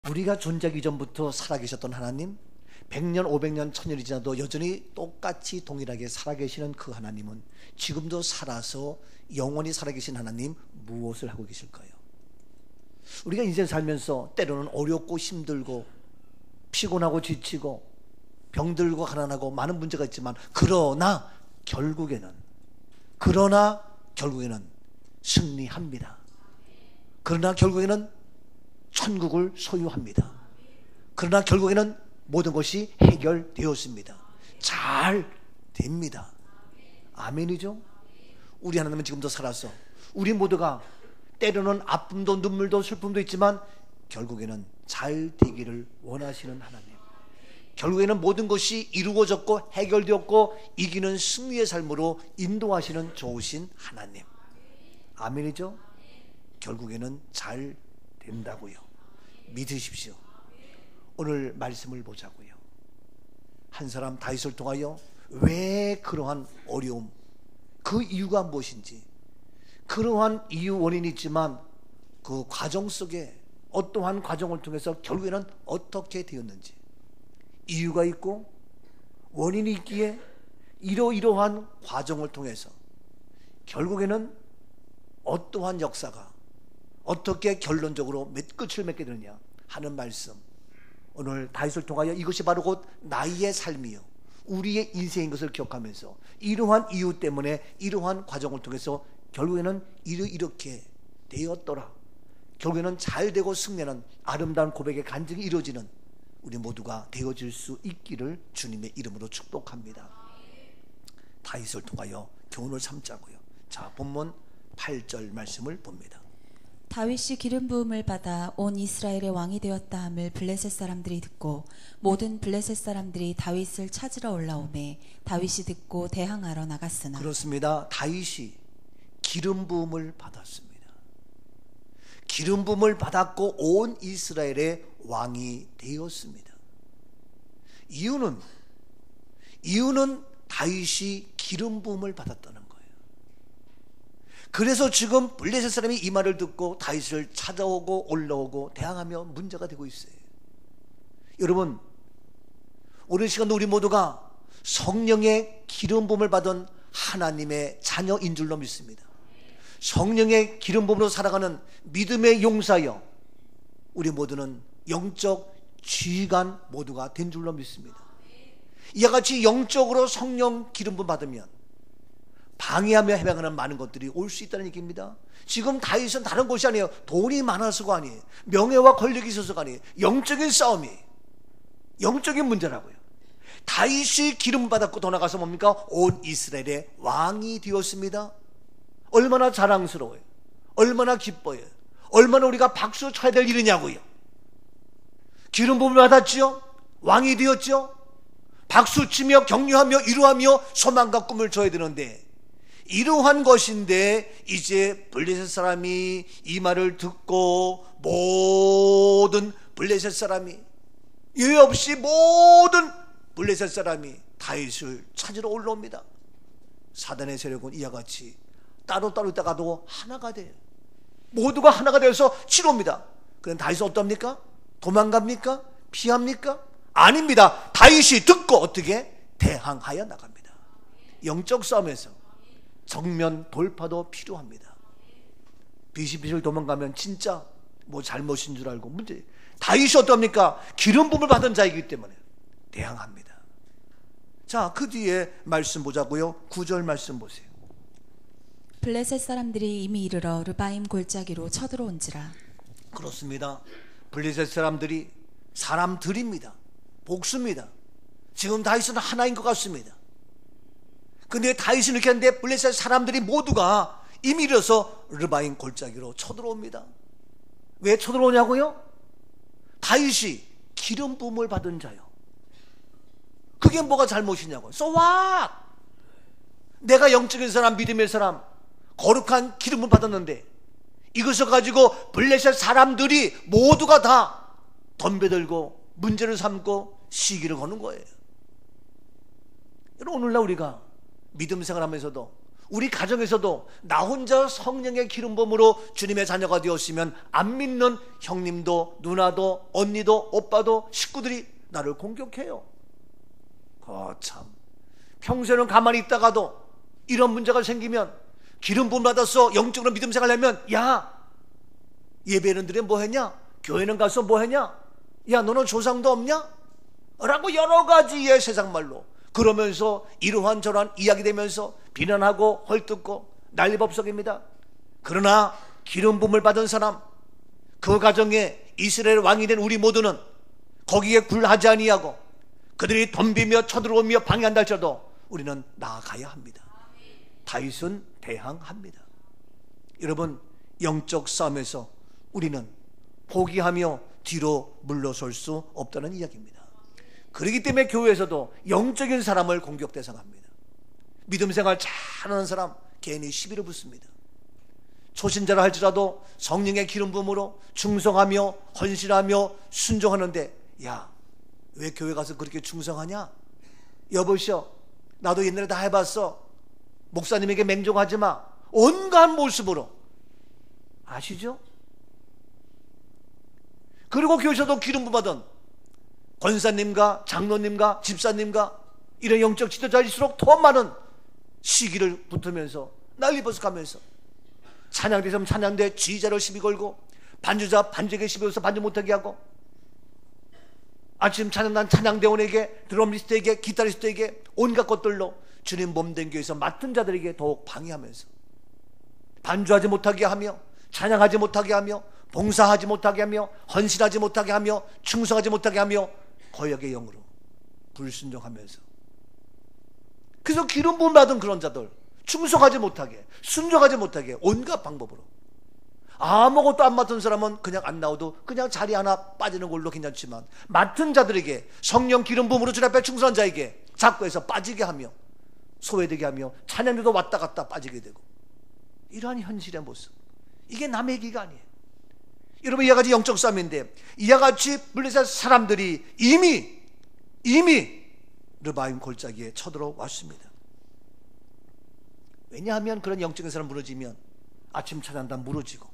우리가 존재하기 전부터 살아계셨던 하나님, 100년, 500년, 1000년이 지나도 여전히 똑같이 동일하게 살아계시는 그 하나님은 지금도 살아서 영원히 살아계신 하나님, 무엇을 하고 계실까요? 우리가 인생 살면서 때로는 어렵고 힘들고 피곤하고 지치고 병들고 가난하고 많은 문제가 있지만 그러나 결국에는 승리합니다. 그러나 결국에는 천국을 소유합니다. 그러나 결국에는 모든 것이 해결되었습니다. 잘 됩니다. 아멘이죠? 우리 하나님은 지금도 살아서 우리 모두가 때로는 아픔도 눈물도 슬픔도 있지만 결국에는 잘 되기를 원하시는 하나님, 결국에는 모든 것이 이루어졌고 해결되었고 이기는 승리의 삶으로 인도하시는 좋으신 하나님. 아멘이죠? 결국에는 잘 된다고요. 믿으십시오. 오늘 말씀을 보자고요. 한 사람 다윗을 통하여 왜 그러한 어려움, 그 이유가 무엇인지, 그러한 이유 원인이 있지만 그 과정 속에 어떠한 과정을 통해서 결국에는 어떻게 되었는지, 이유가 있고 원인이 있기에 이러이러한 과정을 통해서 결국에는 어떠한 역사가 어떻게 결론적으로 끝을 맺게 되느냐 하는 말씀, 오늘 다윗을 통하여 이것이 바로 곧 나의 삶이요 우리의 인생인 것을 기억하면서 이러한 이유 때문에 이러한 과정을 통해서 결국에는 이렇게 되었더라, 결국에는 잘 되고 승리하는 아름다운 고백의 간증이 이루어지는 우리 모두가 되어질 수 있기를 주님의 이름으로 축복합니다. 다윗을 통하여 교훈을 삼자고요. 자, 본문 8절 말씀을 봅니다. 다윗이 기름 부음을 받아 온 이스라엘의 왕이 되었다 함을 블레셋 사람들이 듣고 모든 블레셋 사람들이 다윗을 찾으러 올라오매 다윗이 듣고 대항하러 나갔으나. 그렇습니다. 다윗이 기름 부음을 받았습니다. 기름 부음을 받았고 온 이스라엘의 왕이 되었습니다. 이유는 다윗이 기름 부음을 받았다는 거예요. 그래서 지금 블레셋 사람이 이 말을 듣고 다윗을 찾아오고 올라오고 대항하며 문제가 되고 있어요. 여러분, 오늘 시간도 우리 모두가 성령의 기름 부음을 받은 하나님의 자녀인 줄로 믿습니다. 성령의 기름 부음으로 살아가는 믿음의 용사여 우리 모두는 영적 지휘관 모두가 된 줄로 믿습니다. 이와 같이 영적으로 성령 기름 부음 받으면 방해하며 해방하는 많은 것들이 올 수 있다는 얘기입니다. 지금 다윗은 다른 것이 아니에요. 돈이 많아서가 아니에요. 명예와 권력이 있어서가 아니에요. 영적인 싸움이에요. 영적인 문제라고요. 다윗이 기름 받았고 더 나가서 뭡니까? 온 이스라엘의 왕이 되었습니다. 얼마나 자랑스러워요. 얼마나 기뻐요. 얼마나 우리가 박수 쳐야 될 일이냐고요. 기름 부음을 받았지요. 왕이 되었죠. 박수 치며 격려하며 위로하며 소망과 꿈을 줘야 되는데 이러한 것인데 이제 블레셋 사람이 이 말을 듣고 모든 블레셋 사람이 예외 없이 모든 블레셋 사람이 다윗을 찾으러 올라옵니다. 사단의 세력은 이와 같이 따로따로 있다가도 하나가 돼요. 모두가 하나가 되어서 치료입니다. 그럼 다윗은 어떻습니까? 도망갑니까? 피합니까? 아닙니다. 다윗이 듣고 어떻게 대항하여 나갑니다. 영적 싸움에서 정면 돌파도 필요합니다. 비실비실 도망가면 진짜 뭐 잘못인 줄 알고 문제. 다윗이 어떻습니까? 기름 부음을 받은 자이기 때문에 대항합니다. 자, 그 뒤에 말씀 보자고요. 9절 말씀 보세요. 블레셋 사람들이 이미 이르러 르바임 골짜기로 쳐들어온지라. 그렇습니다. 블레셋 사람들이 사람들입니다. 복수입니다. 지금 다윗은 하나인 것 같습니다. 근데 다윗은 이렇게 하는데 블레셋 사람들이 모두가 이미 이르러서 르바임 골짜기로 쳐들어옵니다. 왜 쳐들어오냐고요? 다윗이 기름 부음을 받은 자요. 그게 뭐가 잘못이냐고요. So what? 내가 영적인 사람, 믿음의 사람, 거룩한 기름을 받았는데 이것을 가지고 블레셋 사람들이 모두가 다 덤벼들고 문제를 삼고 시기를 거는 거예요. 여러분, 오늘날 우리가 믿음 생활하면서도 우리 가정에서도 나 혼자 성령의 기름 부음으로 주님의 자녀가 되었으면 안 믿는 형님도 누나도 언니도 오빠도 식구들이 나를 공격해요. 참, 평소에는 가만히 있다가도 이런 문제가 생기면, 기름 부음 받았어, 영적으로 믿음 생활하려면, 야, 예배는 드려 뭐 했냐? 교회는 가서 뭐 했냐? 야, 너는 조상도 없냐? 라고 여러 가지의 세상 말로, 그러면서 이러한 저러한 이야기 되면서 비난하고 헐뜯고 난리법석입니다. 그러나 기름 부음을 받은 사람, 그 가정에 이스라엘 왕이 된 우리 모두는 거기에 굴하지 아니하고 그들이 덤비며 쳐들어오며 방해한다 할지라도 우리는 나아가야 합니다. 다윗은 대항합니다. 여러분, 영적 싸움에서 우리는 포기하며 뒤로 물러설 수 없다는 이야기입니다. 그렇기 때문에 교회에서도 영적인 사람을 공격 대상합니다. 믿음 생활 잘하는 사람 괜히 시비를 붙습니다. 초신자라 할지라도 성령의 기름 부음으로 충성하며 헌신하며 순종하는데, 야, 왜 교회 가서 그렇게 충성하냐? 여보시오, 나도 옛날에 다 해봤어. 목사님에게 맹종하지 마. 온갖 모습으로. 아시죠? 그리고 교회에서도 기름 부음 받은 권사님과 장로님과 집사님과 이런 영적 지도자일수록 더 많은 시기를 붙으면서 난리버섯하면서, 찬양대에서 찬양대 지휘자를 시비 걸고, 반주자 반주에게 시비 걸어서 반주 못하게 하고, 아침 찬양단 찬양대원에게, 드럼리스트에게, 기타리스트에게 온갖 것들로 주님 몸된 교회에서 맡은 자들에게 더욱 방해하면서 반주하지 못하게 하며, 찬양하지 못하게 하며, 봉사하지 못하게 하며, 헌신하지 못하게 하며, 충성하지 못하게 하며, 거역의 영으로 불순종하면서, 그래서 기름 부음 받은 그런 자들 충성하지 못하게, 순종하지 못하게 온갖 방법으로, 아무것도 안 맡은 사람은 그냥 안 나와도 그냥 자리 하나 빠지는 걸로 괜찮지만, 맡은 자들에게, 성령 기름 부음으로 주님 앞에 충성한 자에게 자꾸 해서 빠지게 하며, 소외되게 하며, 찬양대도 왔다 갔다 빠지게 되고, 이러한 현실의 모습, 이게 남의 얘기가 아니에요. 여러분, 이와 같이 영적 싸움인데, 이와 같이 블레셋 사람들이 이미 르바임 골짜기에 쳐들어왔습니다. 왜냐하면 그런 영적인 사람 무너지면 아침 찬양단 무너지고,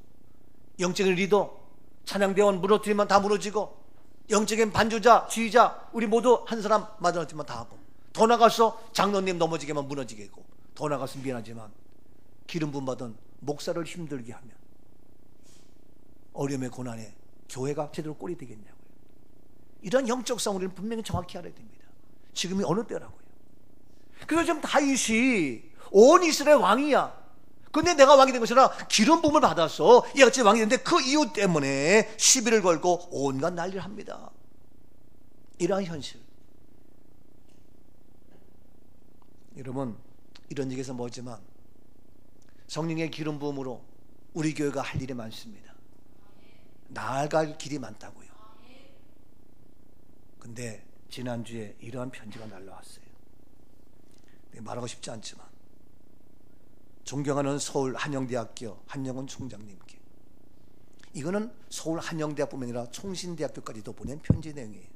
영적인 리더 찬양대원 무너뜨리면 다 무너지고, 영적인 반주자 지휘자 우리 모두 한 사람 맞아놓지만 다 하고, 더 나가서 장로님 넘어지게만 무너지게 하고, 더 나가서 미안하지만 기름 부음 받은 목사를 힘들게 하면 어려움의 고난에 교회가 제대로 꼴이 되겠냐고요. 이런 영적 싸움 우리는 분명히 정확히 알아야 됩니다. 지금이 어느 때라고요. 그래서 지금 다윗이 온 이스라엘 왕이야. 근데 내가 왕이 된 것이 아니라 기름 부음을 받아서 얘같이 왕이 됐는데, 그 이유 때문에 시비를 걸고 온갖 난리를 합니다. 이러한 현실. 여러분, 이런 얘기에서 뭐지만 성령의 기름 부음으로 우리 교회가 할 일이 많습니다. 나아갈 길이 많다고요. 근데 지난주에 이러한 편지가 날라왔어요. 말하고 싶지 않지만, 존경하는 서울 한영대학교 한영훈 총장님께, 이거는 서울 한영대학뿐만 아니라 총신대학교까지도 보낸 편지 내용이에요.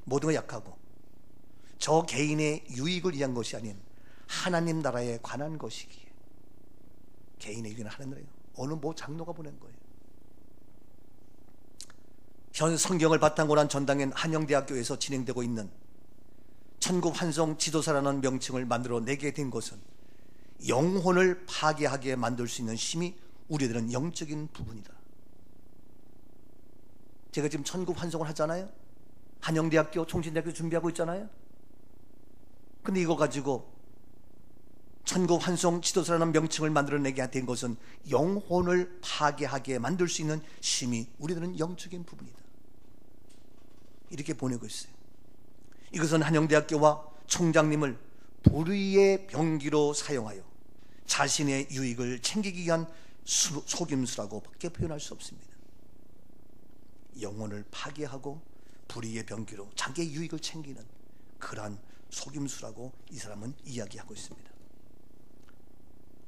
모든 걸 약하고 저 개인의 유익을 위한 것이 아닌 하나님 나라에 관한 것이기에, 개인의 유익은 하나님 나라예요. 어느 장로가 보낸 거예요. 현 성경을 바탕으로 한 전당인 한영대학교에서 진행되고 있는 천국 환송 지도사라는 명칭을 만들어 내게 된 것은 영혼을 파괴하게 만들 수 있는 힘이 우리들은 영적인 부분이다. 제가 지금 천국 환송을 하잖아요. 한영대학교 총신대학교 준비하고 있잖아요. 근데 이거 가지고 천국 환송 지도사라는 명칭을 만들어내게 된 것은 영혼을 파괴하게 만들 수 있는 힘이 우리들은 영적인 부분이다. 이렇게 보내고 있어요. 이것은 한영대학교와 총장님을 불의의 병기로 사용하여 자신의 유익을 챙기기 위한 속임수라고 밖에 표현할 수 없습니다. 영혼을 파괴하고 불의의 병기로 자기의 유익을 챙기는 그러한 속임수라고 이 사람은 이야기하고 있습니다.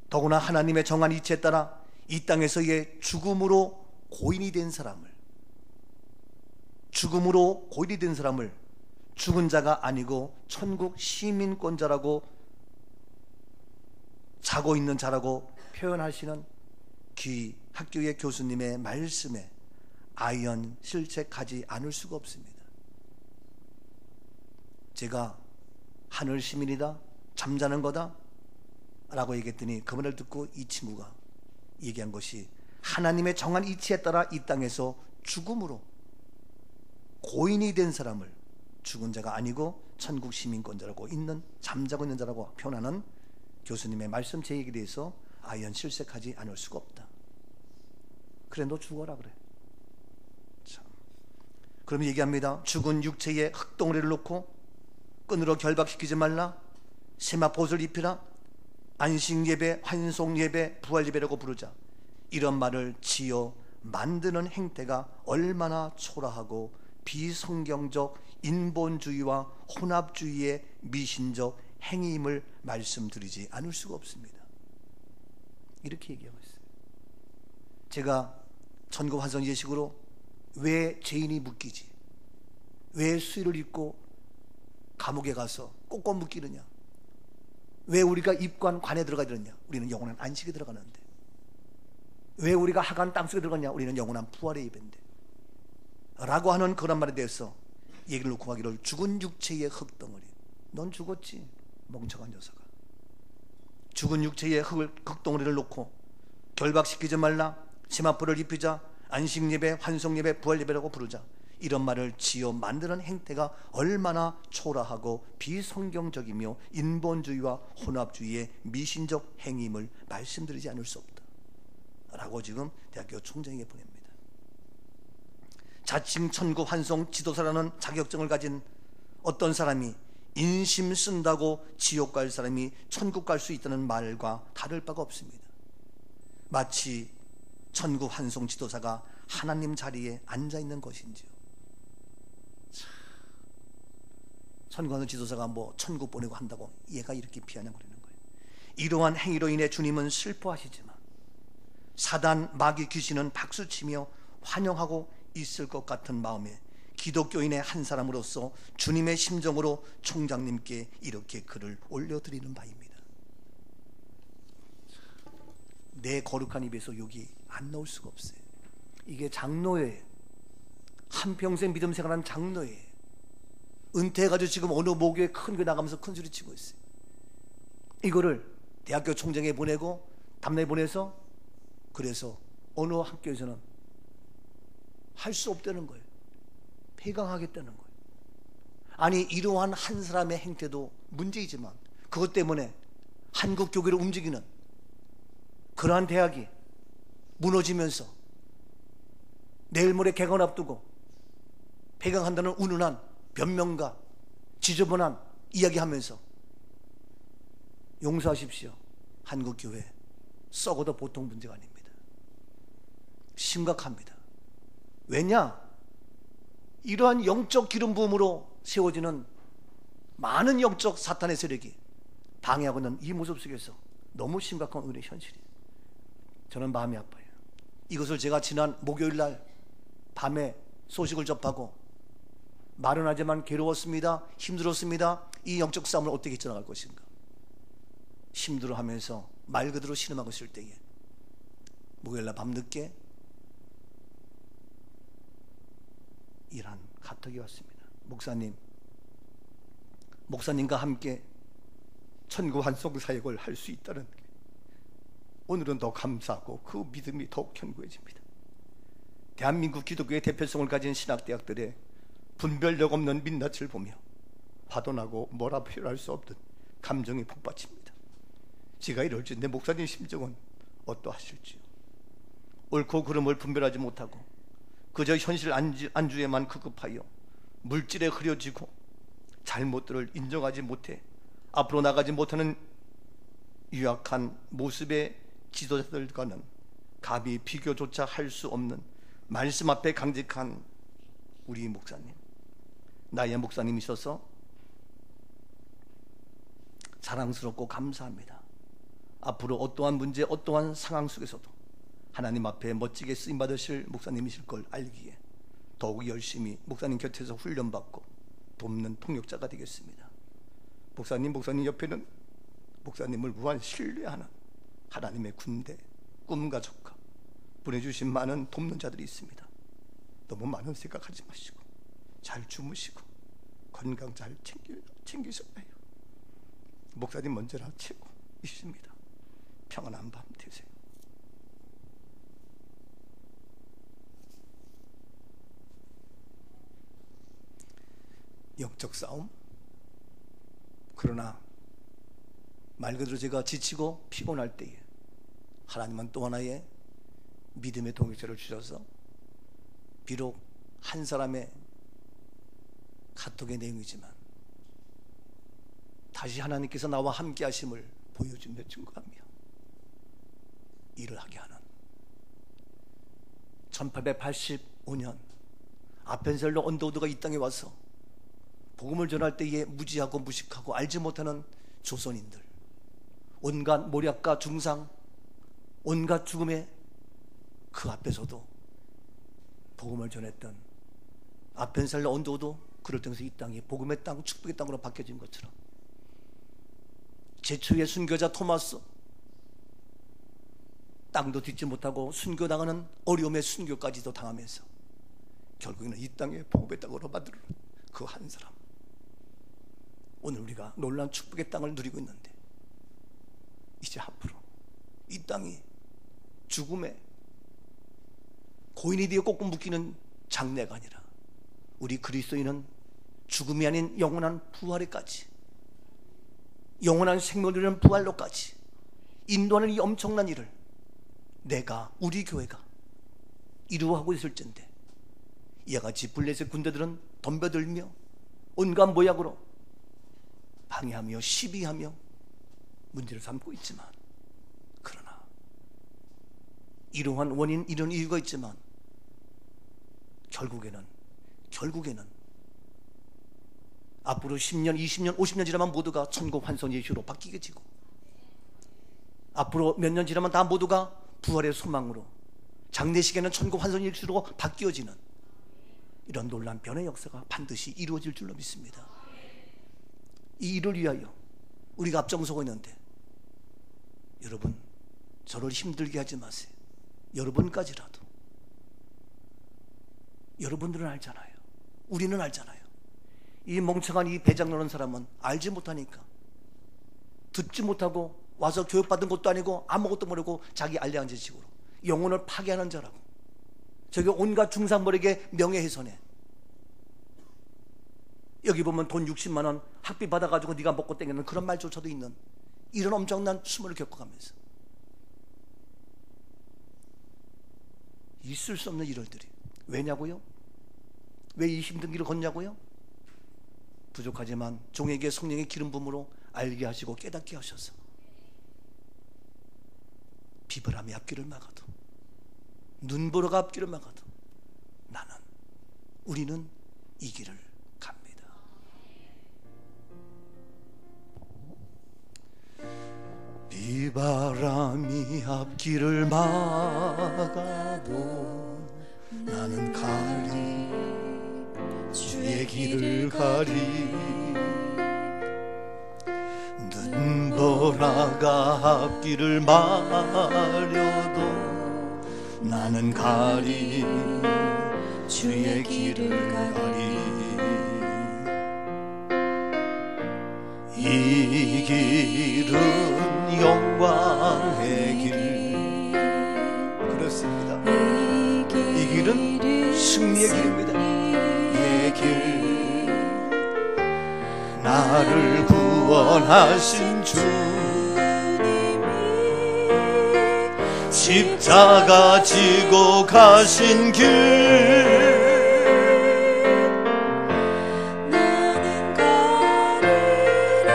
더구나 하나님의 정한 이치에 따라 이 땅에서의 죽음으로 고인이 된 사람을 죽은 자가 아니고 천국 시민권자라고 자고 있는 자라고 표현하시는 학교의 교수님의 말씀에 아연 실책하지 않을 수가 없습니다. 제가 하늘 시민이다, 잠자는 거다 라고 얘기했더니 그 말을 듣고 이 친구가 얘기한 것이 하나님의 정한 이치에 따라 이 땅에서 죽음으로 고인이 된 사람을 죽은 자가 아니고 천국 시민권자라고 있는, 잠자고 있는 자라고 표현하는 교수님의 말씀 제 얘기에 대해서 아연 실색하지 않을 수가 없다. 그래, 너 죽어라 그래. 참. 그러면 얘기합니다. 죽은 육체에 흙덩어리를 놓고 끈으로 결박시키지 말라. 세마포옷을 입히라. 안식예배, 환송예배, 부활예배라고 부르자. 이런 말을 지어 만드는 행태가 얼마나 초라하고 비성경적 인본주의와 혼합주의의 미신적 행위임을 말씀드리지 않을 수가 없습니다. 이렇게 얘기하고 있어요. 제가 천국 환송 예식으로 왜 죄인이 묶이지? 왜 수의를 입고 감옥에 가서 꼭꼭 묶이느냐? 왜 우리가 입관 관에 들어가야 되느냐? 우리는 영원한 안식에 들어가는데. 왜 우리가 하간 땅속에 들어가냐? 우리는 영원한 부활의 예배인데. 라고 하는 그런 말에 대해서 얘기를 놓고 하기를, 죽은 육체의 흙덩어리. 넌 죽었지, 멍청한 녀석아. 죽은 육체의 흙덩어리를 놓고 결박시키지 말라. 세마포를 입히자. 안식예배, 환송예배, 부활예배라고 부르자. 이런 말을 지어 만드는 행태가 얼마나 초라하고 비성경적이며 인본주의와 혼합주의의 미신적 행위임을 말씀드리지 않을 수 없다 라고 지금 대학교 총장에게 보냅니다. 자칭 천국 환송 지도사라는 자격증을 가진 어떤 사람이 인심 쓴다고 지옥 갈 사람이 천국 갈 수 있다는 말과 다를 바가 없습니다. 마치 천국 환송 지도사가 하나님 자리에 앉아 있는 것인지요. 천국 환송 지도사가 뭐 천국 보내고 한다고 얘가 이렇게 비아냥 거리는 거예요. 이러한 행위로 인해 주님은 슬퍼하시지만 사단, 마귀, 귀신은 박수치며 환영하고 있을 것 같은 마음에 기독교인의 한 사람으로서 주님의 심정으로 총장님께 이렇게 글을 올려드리는 바입니다. 내 거룩한 입에서 욕이 안 나올 수가 없어요. 이게 장로예요. 한평생 믿음 생활한 장로예요. 은퇴해가지고 지금 어느 모교에 큰 교 나가면서 큰 소리 치고 있어요. 이거를 대학교 총장에 보내고 담례 보내서, 그래서 어느 학교에서는 할 수 없다는 거예요. 폐강하겠다는 거예요. 아니, 이러한 한 사람의 행태도 문제이지만 그것 때문에 한국 교회를 움직이는 그러한 대학이 무너지면서 내일 모레 개강 앞두고 폐강한다는 운운한 변명과 지저분한 이야기하면서, 용서하십시오, 한국 교회 썩어도 보통 문제가 아닙니다. 심각합니다. 왜냐? 이러한 영적 기름 부음으로 세워지는 많은 영적 사탄의 세력이 방해하고 있는 이 모습 속에서 너무 심각한 오늘의 현실이에요. 저는 마음이 아파요. 이것을 제가 지난 목요일 날 밤에 소식을 접하고 말은 하지만 괴로웠습니다, 힘들었습니다. 이 영적 싸움을 어떻게 지나갈 것인가 힘들어하면서 말 그대로 신음하고 있을 때에 목요일 날 밤늦게 이란 카톡이 왔습니다. 목사님과 함께 천국 환송 사역을 할 수 있다는 게 오늘은 더 감사하고 그 믿음이 더욱 견고해집니다. 대한민국 기독교의 대표성을 가진 신학대학들의 분별력 없는 민낯을 보며 화도 나고 뭐라 표현할 수 없는 감정이 폭받칩니다. 제가 이럴지 내 목사님 심정은 어떠하실지요? 옳고 그름을 분별하지 못하고 그저 현실 안주에만 급급하여 물질에 흐려지고 잘못들을 인정하지 못해 앞으로 나가지 못하는 유약한 모습의 지도자들과는 감히 비교조차 할 수 없는 말씀 앞에 강직한 우리 목사님, 나의 목사님이셔서 자랑스럽고 감사합니다. 앞으로 어떠한 문제, 어떠한 상황 속에서도 하나님 앞에 멋지게 쓰임받으실 목사님이실 걸 알기에 더욱 열심히 목사님 곁에서 훈련받고 돕는 통역자가 되겠습니다. 목사님 옆에는 목사님을 무한 신뢰하는 하나님의 군대, 꿈과 조카, 보내주신 많은 돕는 자들이 있습니다. 너무 많은 생각하지 마시고 잘 주무시고 건강 잘 챙기셔야 해요. 목사님 먼저라 최고 있습니다. 평안한 밤 되세요. 영적 싸움. 그러나 말 그대로 제가 지치고 피곤할 때에 하나님은 또 하나의 믿음의 동역자를 주셔서 비록 한 사람의 카톡의 내용이지만 다시 하나님께서 나와 함께 하심을 보여주며 증거하며 일을 하게 하는 1885년 아펜셀러 언더우드가 이 땅에 와서 복음을 전할 때에 무지하고 무식하고 알지 못하는 조선인들, 온갖 모략과 중상, 온갖 죽음의 그 앞에서도 복음을 전했던 아펜셀러 언더우드, 그럴 때면서 이 땅이 복음의 땅, 축복의 땅으로 바뀌어진 것처럼 제초의 순교자 토마스, 땅도 딛지 못하고 순교당하는 어려움의 순교까지도 당하면서 결국에는 이 땅의 복음의 땅으로 만드는 그 한 사람. 오늘 우리가 놀라운 축복의 땅을 누리고 있는데 이제 앞으로 이 땅이 죽음의 고인이 되어 꼭 묶이는 장래가 아니라 우리 그리스도인은 죽음이 아닌 영원한 부활에까지, 영원한 생명을 누리는 부활로까지 인도하는 이 엄청난 일을 내가, 우리 교회가 이루어가고 있을진데 이와 같이 블레셋 군대들은 덤벼들며 온갖 모양으로 방해하며 시비하며 문제를 삼고 있지만, 그러나 이러한 원인, 이런 이유가 있지만 결국에는 앞으로 10년, 20년, 50년 지나면 모두가 천국 환선 예수로 바뀌게 지고, 앞으로 몇 년 지나면 다 모두가 부활의 소망으로 장례식에는 천국 환선 예수로 바뀌어지는 이런 놀라운 변의 역사가 반드시 이루어질 줄로 믿습니다. 이 일을 위하여 우리가 앞장서고 있는데 여러분, 저를 힘들게 하지 마세요. 여러분까지라도. 여러분들은 알잖아요. 우리는 알잖아요. 이 멍청한 이 배장 노는 사람은 알지 못하니까, 듣지 못하고 와서 교육받은 것도 아니고 아무것도 모르고 자기 알량한 지식으로 영혼을 파괴하는 자라고. 저게 온갖 중상모략의 명예훼손에, 여기 보면 돈 60만 원 학비 받아가지고 네가 먹고 땡기는 그런 말조차도 있는 이런 엄청난 수모를 겪어가면서 있을 수 없는 일들이. 왜냐고요? 왜 이 힘든 길을 걷냐고요? 부족하지만 종에게 성령의 기름 부음으로 알게 하시고 깨닫게 하셔서 비바람이 앞길을 막아도, 눈보라가 앞길을 막아도 우리는 이 길을 갑니다. 비바람이 앞길을 막아도 나는 가리, 주의 길을 가리. 눈보라가 앞길을 마려도 나는 가리, 주의 길을 가리. 이 길은 영광의 길. 그렇습니다. 이 길은 승리의 길입니다. 이 길, 나를 구원하신 주님이 십자가 지고 가신 길. 나는 가리라.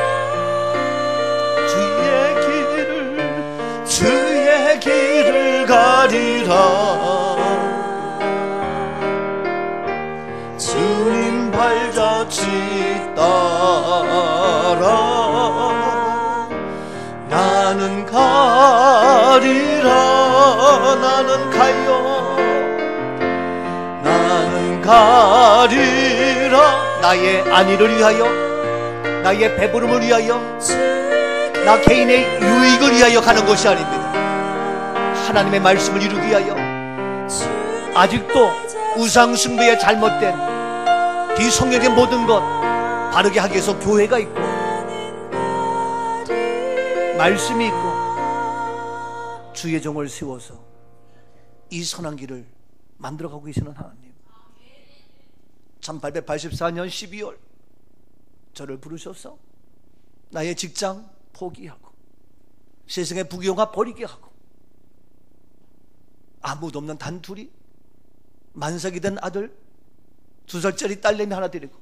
주의 길을 가리라. 주님 발자취 따라 나는 가리라. 나는 가요. 나는 가리라. 나의 안위를 위하여, 나의 배부름을 위하여, 나 개인의 유익을 위하여 가는 것이 아닙니다. 하나님의 말씀을 이루기 위하여 아직도 우상 숭배에 잘못된 비성경의 모든 것 바르게 하기 위해서 교회가 있고 말씀이 있고 주의 종을 세워서 이 선한 길을 만들어가고 계시는 하나님, 1884년 12월 저를 부르셔서 나의 직장 포기하고 세상의 부귀영화 버리게 하고 아무도 없는 단둘이 만삭이 된 아들 2살짜리 딸내미 하나 데리고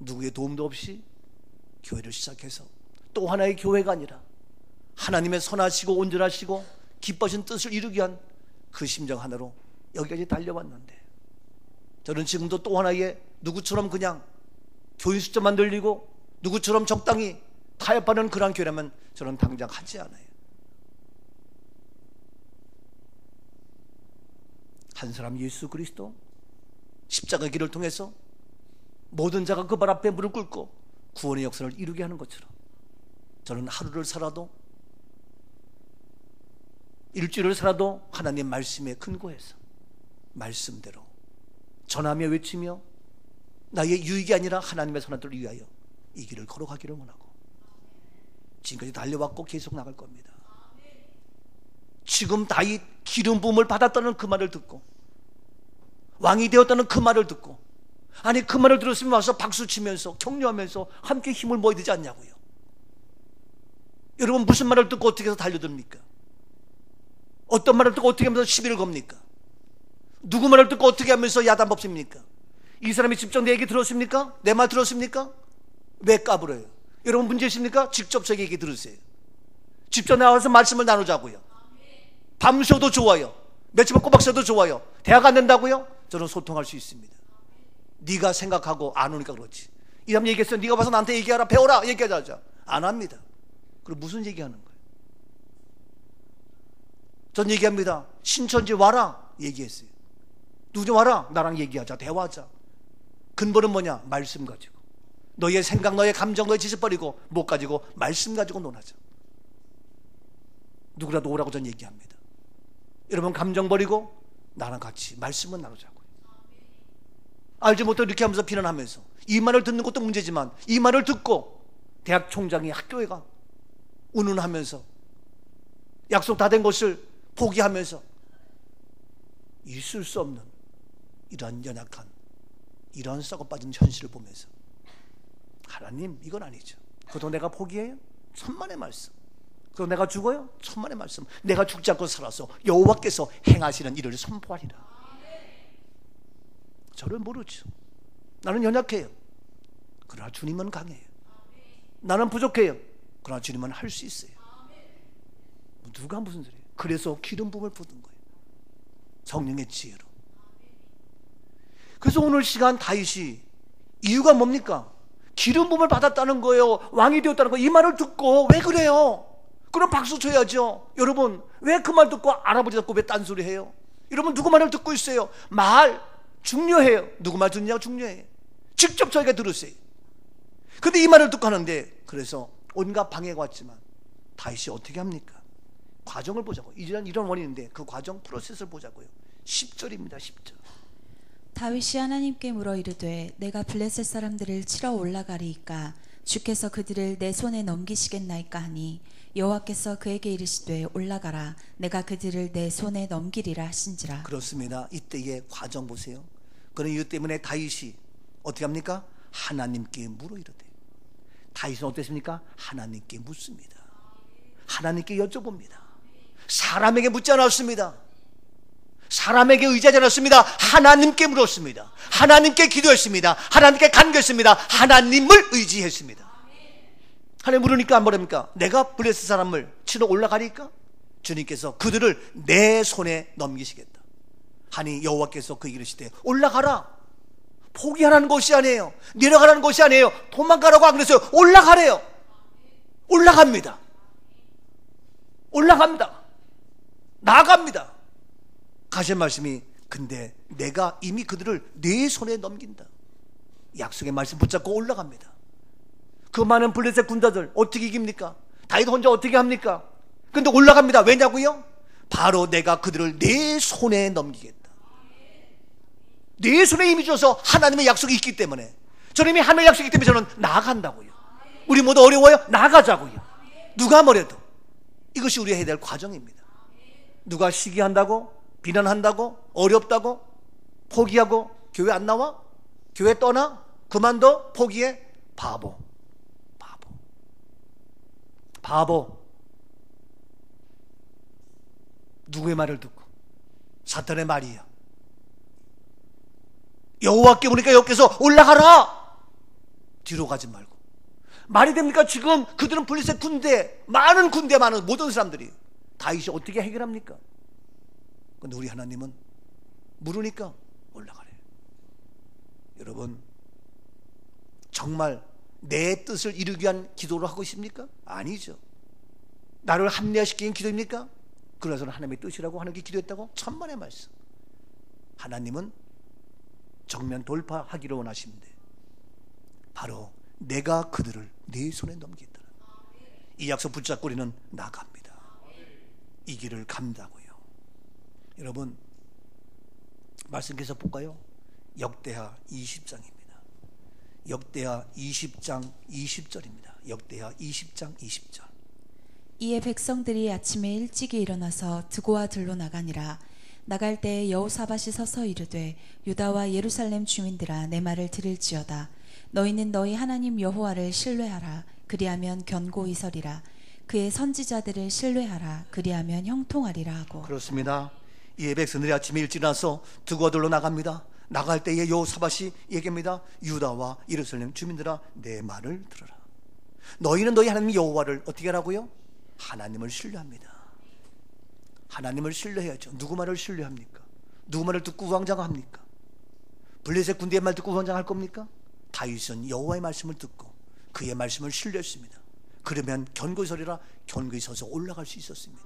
누구의 도움도 없이 교회를 시작해서 또 하나의 교회가 아니라 하나님의 선하시고 온전하시고 기뻐하신 뜻을 이루기 위한 그 심정 하나로 여기까지 달려왔는데, 저는 지금도 또 하나의 누구처럼 그냥 교인 숫자만 늘리고 누구처럼 적당히 타협하는 그런 교회라면 저는 당장 하지 않아요. 한 사람 예수 그리스도 십자가 길을 통해서 모든 자가 그 발 앞에 무릎 꿇고 구원의 역사를 이루게 하는 것처럼 저는 하루를 살아도 일주일을 살아도 하나님 말씀에 근거해서 말씀대로 전하며 외치며 나의 유익이 아니라 하나님의 선한 뜻을 위하여 이 길을 걸어가기를 원하고 지금까지 달려왔고 계속 나갈 겁니다. 지금 다윗 기름 부음을 받았다는 그 말을 듣고 왕이 되었다는 그 말을 듣고, 아니 그 말을 들었으면 와서 박수치면서 격려하면서 함께 힘을 모아야 되지 않냐고요. 여러분 무슨 말을 듣고 어떻게 해서 달려듭니까? 어떤 말을 듣고 어떻게 하면서 시비를 겁니까? 누구 말을 듣고 어떻게 하면서 야단 법습니까? 이 사람이 직접 내 얘기 들었습니까? 내 말 들었습니까? 왜 까불어요? 여러분 문제 있습니까? 직접 제 얘기 들으세요. 직접 나와서 말씀을 나누자고요. 밤 쉬어도 좋아요. 며칠만 꼬박 쉬어도 좋아요. 대학 안 된다고요? 저는 소통할 수 있습니다. 네가 생각하고 안 오니까 그렇지. 이 사람 얘기했어요. 네가 와서 나한테 얘기하라, 배워라, 얘기하자. 안 합니다. 그럼 무슨 얘기하는 거예요? 전 얘기합니다. 신천지 와라 얘기했어요. 누구 와라, 나랑 얘기하자, 대화하자. 근본은 뭐냐? 말씀 가지고. 너의 생각, 너의 감정, 너의 지식 버리고 못 가지고 말씀 가지고 논하자. 누구라도 오라고 전 얘기합니다. 여러분 감정 버리고 나랑 같이 말씀은 나누자고요. 알지 못하고 이렇게 하면서 비난하면서, 이 말을 듣는 것도 문제지만 이 말을 듣고 대학 총장이 학교에 가 운운하면서 약속 다 된 것을 포기하면서 있을 수 없는 이러한 연약한, 이러한 썩어 빠진 현실을 보면서 하나님 이건 아니죠. 그것도 내가 포기해요? 천만의 말씀. 그리고 내가 죽어요? 천만의 말씀. 내가 죽지 않고 살아서 여호와께서 행하시는 일을 선포하리라. 저를 모르죠. 나는 연약해요. 그러나 주님은 강해요. 나는 부족해요. 그러나 주님은 할 수 있어요. 누가 무슨 소리예요? 그래서 기름 부음을 부은 거예요. 성령의 지혜로. 그래서 오늘 시간 다윗이 이유가 뭡니까? 기름 부음을 받았다는 거예요. 왕이 되었다는 거예요. 이 말을 듣고 왜 그래요? 그럼 박수 쳐야죠. 여러분 왜 그 말 듣고 알아보지 않고 왜 딴소리 해요? 여러분 누구 말을 듣고 있어요? 말 중요해요. 누구 말 듣느냐가 중요해요. 직접 저희가 들으세요. 근데 이 말을 듣고 하는데, 그래서 온갖 방해가 왔지만 다윗이 어떻게 합니까? 과정을 보자고요. 이런 원인인데 그 과정 프로세스를 보자고요. 10절입니다. 10절. 다윗이 하나님께 물어 이르되 내가 블레셋 사람들을 치러 올라가리이까 주께서 그들을 내 손에 넘기시겠나이까 하니 여호와께서 그에게 이르시되 올라가라 내가 그들을 내 손에 넘기리라 하신지라. 그렇습니다. 이때의 과정 보세요. 그런 이유 때문에 다윗이 어떻게 합니까? 하나님께 물어 이르되. 다윗은 어땠습니까? 하나님께 묻습니다. 하나님께 여쭤봅니다. 사람에게 묻지 않았습니다. 사람에게 의지하지 않았습니다. 하나님께 물었습니다. 하나님께 기도했습니다. 하나님께 간구했습니다. 하나님을 의지했습니다. 하나님 물으니까 뭐랍니까? 내가 블레셋 사람을 치러 올라가리까? 주님께서 그들을 내 손에 넘기시겠다 하니 여호와께서 그에게 이르시되 올라가라. 포기하라는 것이 아니에요. 내려가라는 것이 아니에요. 도망가라고 안 그랬어요. 올라가래요. 올라갑니다. 올라갑니다. 나아갑니다. 가신 말씀이 근데 내가 이미 그들을 내 손에 넘긴다. 약속의 말씀 붙잡고 올라갑니다. 그 많은 블레셋 군사들 어떻게 이깁니까? 다윗 혼자 어떻게 합니까? 근데 올라갑니다. 왜냐고요? 바로 내가 그들을 내 손에 넘기겠다. 내 손에 힘이 줘서 하나님의 약속이 있기 때문에, 저는 이미 하나님의 약속이 있기 때문에 저는 나아간다고요. 우리 모두 어려워요? 나아가자고요. 누가 뭐래도 이것이 우리가 해야 될 과정입니다. 누가 시기한다고, 비난한다고, 어렵다고, 포기하고 교회 안 나와? 교회 떠나? 그만둬? 포기해? 바보. 누구의 말을 듣고? 사탄의 말이야. 여호와께 보니까 여호와께서 올라가라. 뒤로 가지 말고. 말이 됩니까? 지금 그들은 블레셋 군대, 많은 모든 사람들이 다윗이 어떻게 해결합니까? 근데 우리 하나님은 물으니까 올라가래. 여러분, 정말 내 뜻을 이루기 위한 기도를 하고 있습니까? 아니죠. 나를 합리화시키는 기도입니까? 그래서는 하나님의 뜻이라고 하는 게 기도했다고? 천만의 말씀. 하나님은 정면 돌파하기를 원하시는데 바로 내가 그들을 네 손에 넘기겠다. 이 약속 붙잡고 우리는 나갑니다. 이 길을 간다고요. 여러분, 말씀 계속 볼까요? 역대하 20장입니다. 역대하 20장 20절입니다. 역대하 20장 20절. 이에 백성들이 아침에 일찍이 일어나서 드고와 들로 나가니라. 나갈 때에 여호사밧이 서서 이르되 유다와 예루살렘 주민들아 내 말을 들을지어다. 너희는 너희 하나님 여호와를 신뢰하라. 그리하면 견고히 서리라. 그의 선지자들을 신뢰하라. 그리하면 형통하리라 하고. 그렇습니다. 이에 백성들이 아침에 일찍 일어나서 드고와 들로 나갑니다. 나갈 때에 여호사밧이 얘기합니다. 유다와 예루살렘 주민들아 내 말을 들어라. 너희는 너희 하나님 여호와를 어떻게 하라고요? 하나님을 신뢰합니다. 하나님을 신뢰해야죠. 누구 말을 신뢰합니까? 누구 말을 듣고 우왕좌왕합니까? 블레셋 군대의 말 듣고 우왕좌왕할 겁니까? 다윗은 여호와의 말씀을 듣고 그의 말씀을 신뢰했습니다. 그러면 견고히 서리라. 견고히 서서 올라갈 수 있었습니다.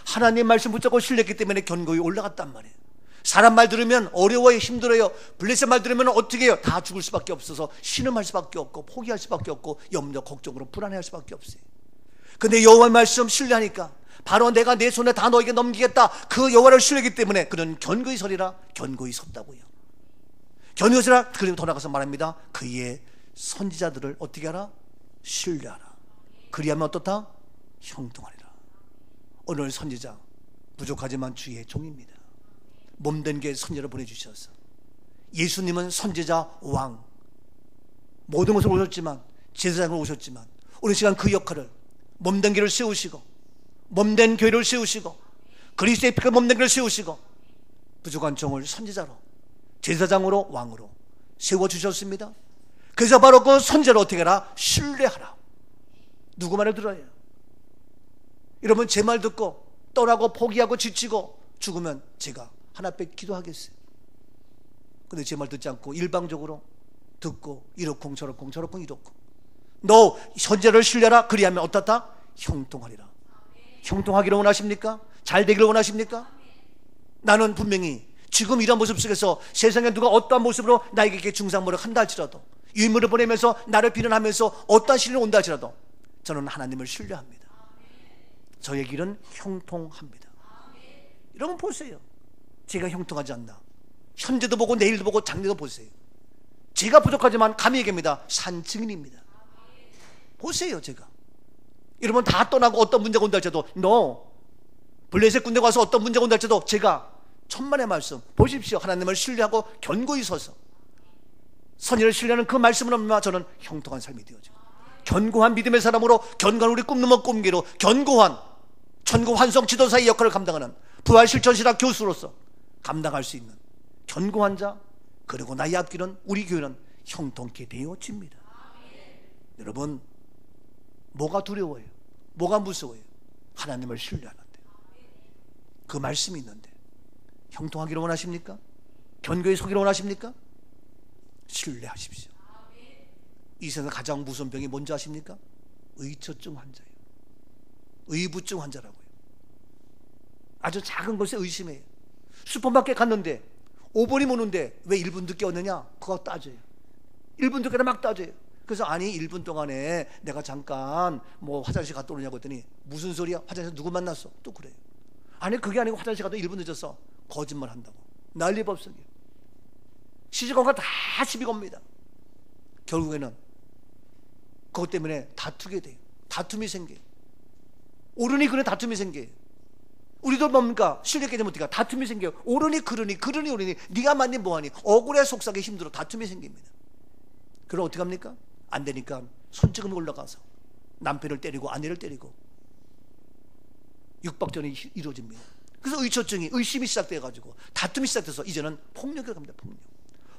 하나님의 말씀 붙잡고 신뢰했기 때문에 견고히 올라갔단 말이에요. 사람 말 들으면 어려워요, 힘들어요. 블레셋 말 들으면 어떻게 해요? 다 죽을 수밖에 없어서 신음할 수밖에 없고 포기할 수밖에 없고 염려 걱정으로 불안해할 수밖에 없어요. 근데 여호와의 말씀 신뢰하니까 바로 내가 내 손에 다 너에게 넘기겠다. 그 여호와를 신뢰하기 때문에 그는 견고히 서리라. 견고히 섰다고요. 견고히 서라. 그리고 돌아가서 말합니다. 그의 선지자들을 어떻게 하라? 신뢰하라. 그리하면 어떻다? 형통하리라. 오늘 선지자 부족하지만 주의 종입니다. 몸된 게 선지자를 보내주셔서 예수님은 선지자 왕, 모든 것을 오셨지만 제사장으로 오셨지만 오늘 시간 그 역할을 몸된 교회를 세우시고 몸된 교회를 세우시고 그리스도의 피가 몸된 교회를 세우시고 부족한 종을 선지자로 제사장으로 왕으로 세워주셨습니다. 그래서 바로 그 선지자를 어떻게 하라? 신뢰하라. 누구 말을 들어야 해요? 여러분, 제 말 듣고 떠나고 포기하고 지치고 죽으면 제가 하나 빼 기도하겠어요. 근데 제 말 듣지 않고 일방적으로 듣고 이렇쿵 저렇쿵 저렇쿵 이렇쿵. 너 선지자를 신뢰하라. 그리하면 어떻다? 형통하리라. 형통하기를 원하십니까? 잘 되기를 원하십니까? 나는 분명히 지금 이런 모습 속에서 세상에 누가 어떠한 모습으로 나에게 이렇게 중상모를 한다 할지라도 유인물을 보내면서 나를 비난하면서 어떠한 시련이 온다 할지라도 저는 하나님을 신뢰합니다. 저의 길은 형통합니다. 여러분 보세요. 제가 형통하지 않나? 현재도 보고 내일도 보고 장래도 보세요. 제가 부족하지만 감히 얘기합니다. 산 증인입니다. 보세요. 제가 여러분 다 떠나고 어떤 문제가 온다 할지라도 블레셋 군대 가서 어떤 문제가 온다 할지라도 제가 천만의 말씀 보십시오. 하나님을 신뢰하고 견고히 서서 선의를 신뢰하는 그 말씀을 얼마 저는 형통한 삶이 되어져. 견고한 믿음의 사람으로 견고한 우리 꿈넘어 꿈기로 견고한 천국 환성 지도사의 역할을 감당하는 부활 실천신학 교수로서 감당할 수 있는 견고한 자, 그리고 나의 앞길은 우리 교회는 형통케 되어집니다. 여러분, 뭐가 두려워요? 뭐가 무서워요? 하나님을 신뢰하는데 그 말씀이 있는데 형통하기를 원하십니까? 견고히 서기를 원하십니까? 신뢰하십시오. 이 세상 가장 무서운 병이 뭔지 아십니까? 의처증 환자예요. 의부증 환자라고요. 아주 작은 것에 의심해요. 슈퍼마켓 갔는데 5분이 오는데 왜 1분 늦게 왔느냐? 그거 따져요. 1분 늦게 막 따져요. 그래서 아니 1분 동안에 내가 잠깐 뭐 화장실 갔다 오느냐고 했더니 무슨 소리야? 화장실 누구 만났어? 또 그래요. 아니 그게 아니고 화장실 가도 1분 늦었어. 거짓말 한다고. 난리법석이에요. 시집간과 다 시비 겁니다. 결국에는 그것 때문에 다투게 돼요. 다툼이 생겨요. 옳으니 그러니 다툼이 생겨요. 우리도 뭡니까? 실력 깨지 못하니까 다툼이 생겨요. 옳으니 그러니 그러니 옳으니 네가 맞니 뭐하니 억울해 속삭이 힘들어 다툼이 생깁니다. 그럼 어떻게 합니까? 안 되니까 손찌검에 올라가서 남편을 때리고 아내를 때리고 육박전이 이루어집니다. 그래서 의초증이 의심이 시작돼가지고 다툼이 시작돼서 이제는 폭력을 갑니다.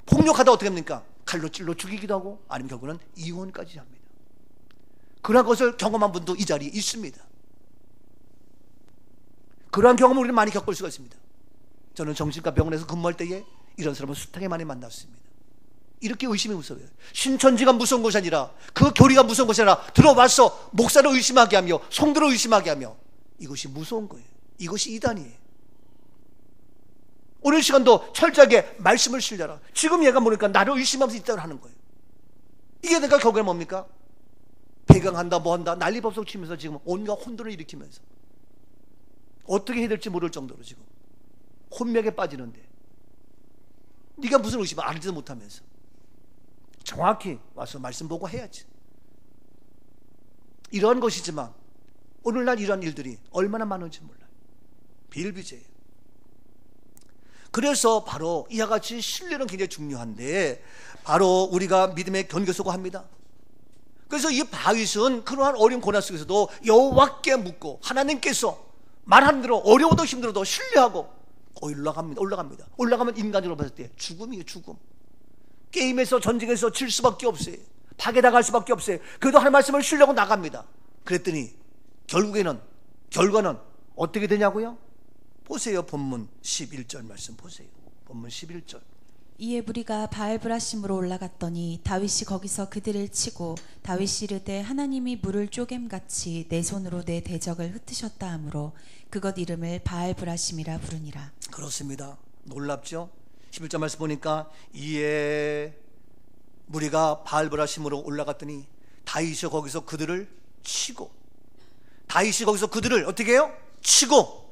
폭력하다 어떻게 합니까? 칼로 찔러 죽이기도 하고 아니면 결국은 이혼까지 합니다. 그러한 것을 경험한 분도 이 자리에 있습니다. 그러한 경험을 우리는 많이 겪을 수가 있습니다. 저는 정신과 병원에서 근무할 때에 이런 사람을 숱하게 많이 만났습니다. 이렇게 의심이 무서워요. 신천지가 무서운 것이 아니라 그 교리가 무서운 것이 아니라 들어와서 목사를 의심하게 하며 성도를 의심하게 하며 이것이 무서운 거예요. 이것이 이단이에요. 오늘 시간도 철저하게 말씀을 신뢰하라. 지금 얘가 모르니까 나를 의심하면서 있다고 하는 거예요. 이게 내가 결국에 뭡니까? 배강한다 뭐한다 난리법석 치면서 지금 온갖 혼돈을 일으키면서 어떻게 해야 될지 모를 정도로 지금 혼맥에 빠지는데 네가 무슨 의심을 알지도 못하면서 정확히 와서 말씀 보고 해야지. 이러한 것이지만 오늘날 이러한 일들이 얼마나 많은지 몰라요. 비일비재예요. 그래서 바로 이와 같이 신뢰는 굉장히 중요한데 바로 우리가 믿음의 견고서고 합니다. 그래서 이 다윗은 그러한 어려운 고난 속에서도 여호와께 묻고 하나님께서 말하는 대로 어려워도 힘들어도 신뢰하고 올라갑니다. 올라가면 인간적으로 봤을 때 죽음이에요. 죽음. 게임에서 전쟁에서 질 수밖에 없어요. 파괴당할 수밖에 없어요. 그래도 하나님 말씀을 신뢰하고 나갑니다. 그랬더니 결과는 어떻게 되냐고요? 보세요. 본문 11절 말씀 보세요. 본문 11절. 이에 무리가 바알브라심으로 올라갔더니 다윗이 거기서 그들을 치고 다윗이 이르되 하나님이 물을 쪼갰같이 내 손으로 내 대적을 흩으셨다 하므로 그것 이름을 바알브라심이라 부르니라. 그렇습니다. 놀랍죠? 11절 말씀 보니까 이에 무리가 바알브라심으로 올라갔더니 다윗이 거기서 그들을 치고 다윗이 거기서 그들을 어떻게 해요? 치고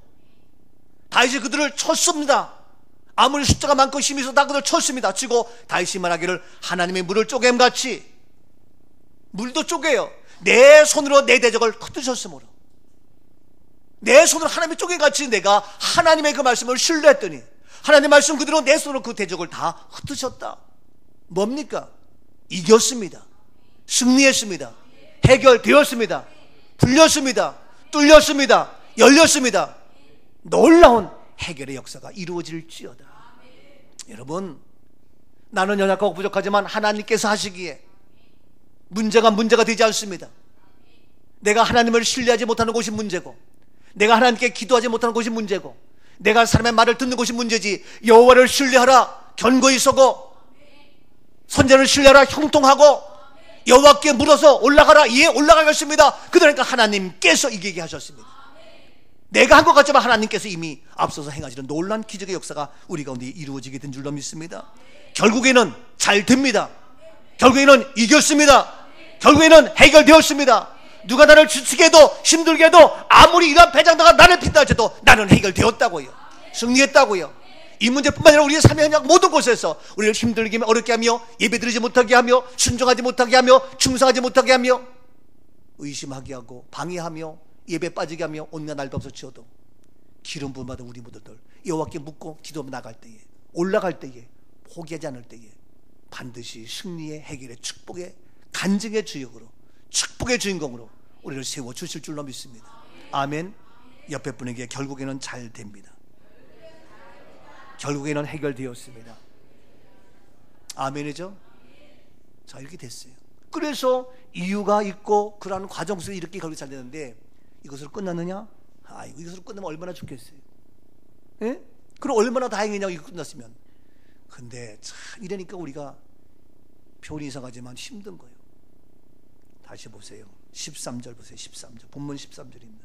다윗이 그들을 쳤습니다. 아무리 숫자가 많고 힘이 있어도 다 그들 쳤습니다. 치고 다윗이 말하기를 하나님의 물을 쪼갰같이 물도 쪼개요. 내 손으로 내 대적을 흩으셨으므로 내 손으로 하나님의 쪼갰같이 내가 하나님의 그 말씀을 신뢰했더니 하나님의 말씀 그대로 내 손으로 그 대적을 다 흩으셨다. 뭡니까? 이겼습니다. 승리했습니다. 해결되었습니다. 풀렸습니다. 뚫렸습니다. 열렸습니다. 놀라운 해결의 역사가 이루어질지어다. 여러분, 나는 연약하고 부족하지만 하나님께서 하시기에 문제가 되지 않습니다. 내가 하나님을 신뢰하지 못하는 것이 문제고 내가 하나님께 기도하지 못하는 것이 문제고 내가 사람의 말을 듣는 것이 문제지 여호와를 신뢰하라 견고히 서고 선지자를 신뢰하라 형통하고 여호와께 물어서 올라가라 예 올라가겠습니다. 그러니까 하나님께서 이기게 하셨습니다. 내가 한 것 같지만 하나님께서 이미 앞서서 행하시는 놀라운 기적의 역사가 우리 가운데 이루어지게 된 줄로 믿습니다. 결국에는 잘 됩니다. 결국에는 이겼습니다. 결국에는 해결되었습니다. 누가 나를 지치게 해도 힘들게 해도 아무리 이러한 배장다가 나를 핀다 할지라도 나는 해결되었다고요. 승리했다고요. 이 문제뿐만 아니라 우리의 삶의 현장 모든 곳에서 우리를 힘들게 어렵게 하며 예배드리지 못하게 하며 순종하지 못하게 하며 충성하지 못하게 하며 의심하게 하고 방해하며 예배 빠지게 하며 온갖 날법서치어도 기름 부음 받은 우리 모두들 여호와께 묻고 기도하며 나갈 때에 올라갈 때에 포기하지 않을 때에 반드시 승리의 해결의 축복의 간증의 주역으로 축복의 주인공으로 우리를 세워주실 줄로 믿습니다. 아멘. 옆에 분에게 결국에는 잘 됩니다. 결국에는 해결되었습니다. 아멘이죠? 자, 이렇게 됐어요. 그래서 이유가 있고 그러한 과정 속에 이렇게 결국 잘 되는데 이것으로 끝났느냐? 이것으로 끝나면 얼마나 좋겠어요. 예? 그럼 얼마나 다행이냐고 이거 끝났으면. 근데 참 이러니까 우리가 표현이 이상하지만 힘든 거예요. 다시 보세요. 13절 보세요. 13절. 본문 13절입니다.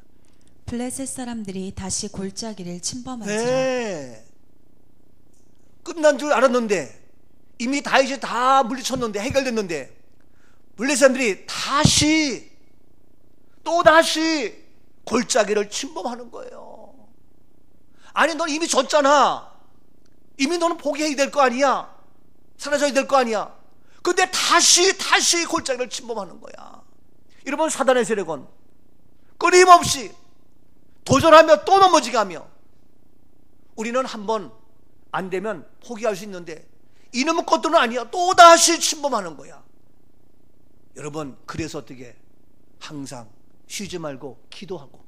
블레셋 사람들이 다시 골짜기를 침범하지라. 네. 끝난 줄 알았는데 이미 다윗이 다 물리쳤는데 해결됐는데 블레셋 사람들이 다시 또다시 골짜기를 침범하는 거예요. 아니 넌 이미 졌잖아. 이미 너는 포기해야 될 거 아니야. 사라져야 될 거 아니야. 근데 다시 골짜기를 침범하는 거야. 여러분, 사단의 세력은 끊임없이 도전하며 또 넘어지게 하며, 우리는 한번 안 되면 포기할 수 있는데 이놈의 것들은 아니야. 또다시 침범하는 거야. 여러분, 그래서 어떻게 항상 쉬지 말고 기도하고,